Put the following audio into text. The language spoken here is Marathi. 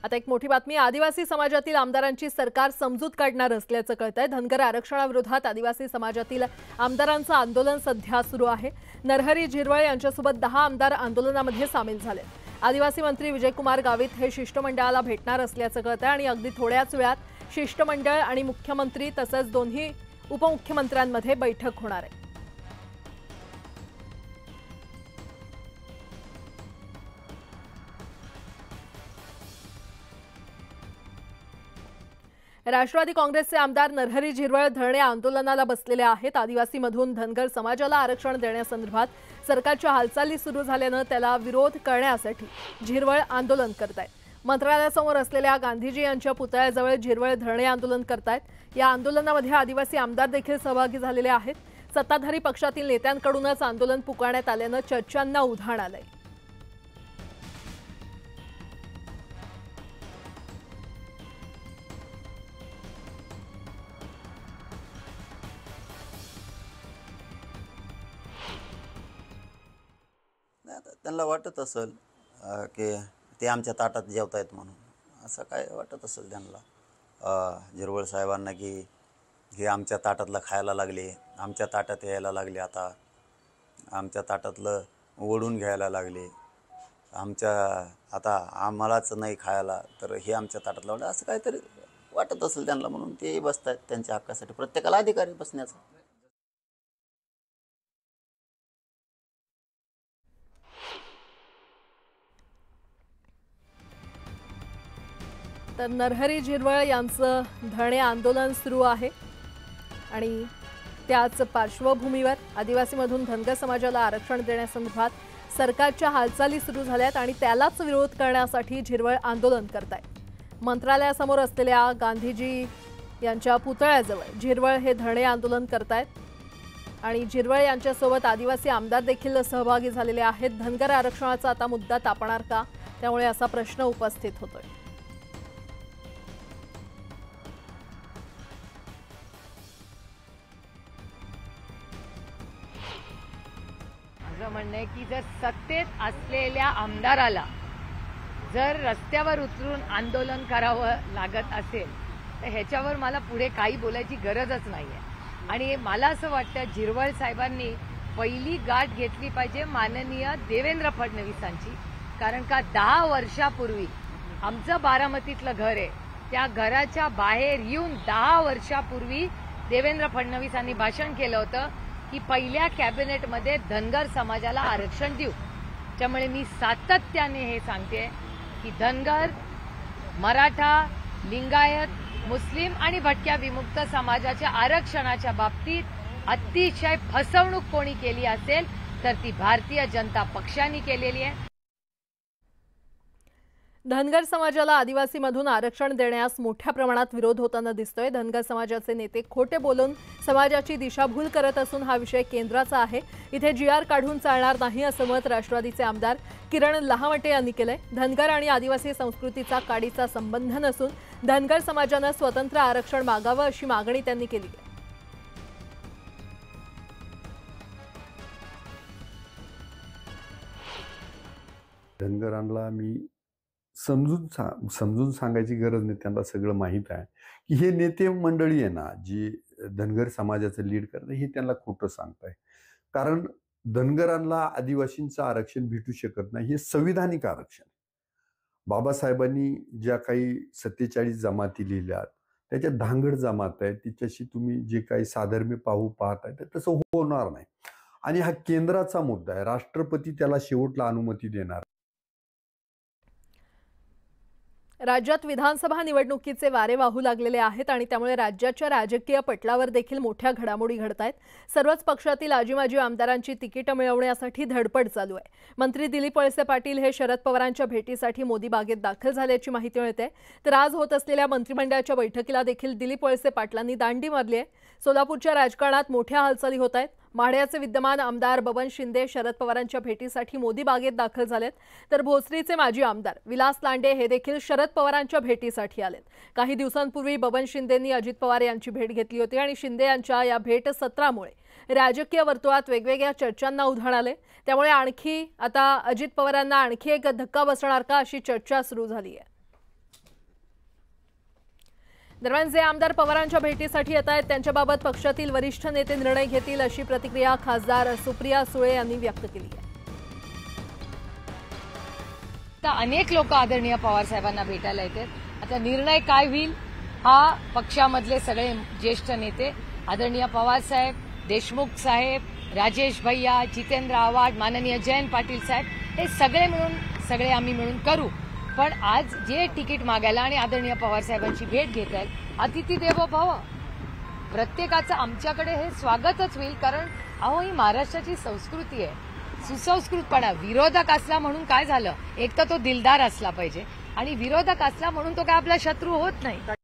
आता एक मोठी बातमी, आदिवासी समाजातील आमदारांची सरकार समजूत काढणार असल्याचं कळतंय। धनगर आरक्षणाविरोधात आदिवासी समाजातील आमदारांचं आंदोलन सध्या सुरू आहे। नरहरी झिरवळ यांच्यासोबत 10 आमदार आंदोलनामध्ये सामील झाले। आदिवासी मंत्री विजयकुमार गावित हे शिष्टमंडळाला भेटणार असल्याचं कळतंय आणि अगदी थोड्याच वेळात शिष्टमंडळ आणि मुख्यमंत्री तसंच दोन्ही उपमुख्यमंत्र्यांमध्ये बैठक होणार आहे। राष्ट्रवादी काँग्रेसचे आमदार नरहरी झिरवळ धरणे आंदोलनाला बसलेले आहेत। आदिवासीमधून धनगर समाजाला आरक्षण देण्यासंदर्भात सरकारच्या हालचाली सुरू झाल्यानं त्याला विरोध करण्यासाठी झिरवळ आंदोलन करतायत। मंत्रालयासमोर असलेल्या गांधीजी यांच्या पुतळ्याजवळ झिरवळ धरणे आंदोलन करतायत। या आंदोलनामध्ये आदिवासी आमदार देखील सहभागी झालेले आहेत। सत्ताधारी पक्षातील नेत्यांकडूनच आंदोलन पुकारण्यात आल्यानं चर्चांना उधाण आलंय। त्यांना वाटत असेल की ते आमच्या ताटात जेवतायत म्हणून, असं काय वाटत असेल त्यांना झिरवळ साहेबांना की हे आमच्या ताटातलं खायला लागले, आमच्या ताटात यायला लागले, आता आमच्या ताटातलं ओढून घ्यायला लागले, आता आम्हालाच नाही खायला तर हे आमच्या ताटातलं वाटतं, असं काहीतरी वाटत असेल त्यांना, म्हणून ते बसत आहेत त्यांच्या हक्कासाठी। प्रत्येकाला अधिकार आहे बसण्याचा। तर नरहरी झिरवळ यांचं धरणे आंदोलन सुरू आहे आणि त्याच पार्श्वभूमीवर आदिवासीमधून धनगर समाजाला आरक्षण देण्यासंदर्भात सरकारच्या हालचाली सुरू झाल्यात आणि त्यालाच विरोध करण्यासाठी झिरवळ आंदोलन करतायत। मंत्रालयासमोर असलेल्या गांधीजी यांच्या पुतळ्याजवळ झिरवळ हे धरणे आंदोलन करतायत आणि झिरवळ यांच्यासोबत आदिवासी आमदार देखील सहभागी झालेले आहेत। धनगर आरक्षणाचा आता मुद्दा तापणार का, त्यामुळे असा प्रश्न उपस्थित होतोय। माझं म्हणणं आहे की जर सत्तेत असलेल्या आमदाराला जर रस्त्यावर उतरून आंदोलन करावं लागत असेल तर ह्याच्यावर मला पुढे काही बोलायची गरजच नाहीये। आणि मला असं वाटतं झिरवळ साहेबांनी पहिली गाठ घेतली पाहिजे माननीय देवेंद्र फडणवीसांची, कारण का 10 वर्षापूर्वी आमचं बारामतीतलं घर आहे, त्या घराच्या बाहेर येऊन 10 वर्षापूर्वी देवेंद्र फडणवीसांनी भाषण केलं होतं की पहिल्या कॅबिनेटमध्ये धनगर समाजाला आरक्षण देऊ। त्यामुळे मी सातत्याने हे सांगते की धनगर, मराठा, लिंगायत, मुस्लिम आणि भटक्या विमुक्त समाजाच्या आरक्षणाच्या बाबतीत अतिशय फसवणूक कोणी केली असेल तर ती भारतीय जनता पक्षाने केलेली आहे। धनगर समाजाला आदिवासीमधून आरक्षण देण्यास मोठ्या प्रमाणात विरोध होताना दिसतोय। धनगर समाजाचे नेते खोटे बोलून समाजाची दिशाभूल करत असून हा विषय केंद्राचा आहे। इथे GR काढून चालणार नाही असं मत राष्ट्रवादीचे आमदार किरण लहामटे यांनी केलंय। धनगर आणि आदिवासी संस्कृतीचा काडीचा संबंध नसून धनगर समाजानं स्वतंत्र आरक्षण मागावं अशी मागणी त्यांनी केली आहे। धनगरांना मी समजून सांगायची गरज नाही, त्यांना सगळं माहीत आहे की हे नेते मंडळी आहे ना जी धनगर समाजाचं लीड करते हे त्यांना खोटं सांगताय। कारण धनगरांना आदिवासींचं आरक्षण भेटू शकत नाही, हे संविधानिक आरक्षण। बाबासाहेबांनी ज्या काही 47 जमाती लिहिल्यात त्याच्या धांगड जमात आहे, तिच्याशी तुम्ही जे काही साधर्म्य पाहताय तर तसं होणार नाही। आणि हा केंद्राचा मुद्दा आहे, राष्ट्रपती त्याला शेवटला अनुमती देणार। राज्यात विधानसभा निवडणुकीचे वारे वाहू लागलेले आहेत आणि त्यामुळे राज्याच्या राजकीय पटलावर देखील मोठ्या घडामोडी घडतायत। सर्वच पक्षातील आजी-माजी आमदारांची तिकीट मिळवण्यासाठी धडपड चालू आहे। मंत्री दिलीप वळसे पाटील हे शरद पवारांच्या भेटीसाठी मोदी बागेत दाखल झाल्याची माहिती मिळते। तर आज होत असलेल्या मंत्रिमंडळाच्या बैठकीला देखील दिलीप वळसे पाटलांनी दांडी मारली आहे। सोलापूरच्या राजकारणात मोठ्या हालचाली होत आहेत। माढ्याचे विद्यमान आमदार बबन शिंदे शरद पवारांच्या भेटीसाठी मोदी बागेत दाखल झालेत, तर भोसरीचे माजी आमदार विलास लांडे हे देखील शरद पवारांच्या भेटीसाठी आलेत। काही दिवसांपूर्वी बबन शिंदेंनी अजित पवार यांची भेट घेतली होती आणि शिंदे यांच्या या भेट सत्रामुळे राजकीय वर्तुळात वेगवेगळ्या चर्चांना उधाण आले। त्यामुळे आणखी आता अजित पवारांना आणखी एक धक्का बसणार का अशी चर्चा सुरू झाली आहे। दरम्यान जे आमदार पवारांच्या भेटीसाठी येत आहेत त्यांच्याबाबत पक्षातील वरिष्ठ नेते निर्णय घेतील अशी प्रतिक्रिया खासदार सुप्रिया सुळे यांनी व्यक्त केली आहे. आता अनेक लोक आदरणीय पवार साहेबांना भेटायला येतात. आता निर्णय काय होईल हा पक्षामधले सगळे ज्येष्ठ नेते आदरणीय पवार साहेब, देशमुख साहेब, राजेश भैया, जितेंद्र आव्हाड, माननीय जयंत पाटील साहेब हे सगळे आम्ही मिळून करू. पण आज जे तिकीट मागायला आणि आदरणीय पवार साहेबांची भेट घेत आहेत अतिथी देवो भव, प्रत्येकाचं आमच्याकडे हे स्वागतच होईल. कारण अहो ही महाराष्ट्राची संस्कृती आहे, सुसंस्कृतपणा. विरोधक असला म्हणून काय झालं, एक तर तो दिलदार असला पाहिजे आणि विरोधक असला म्हणून तो काय आपला शत्रू होत नाही.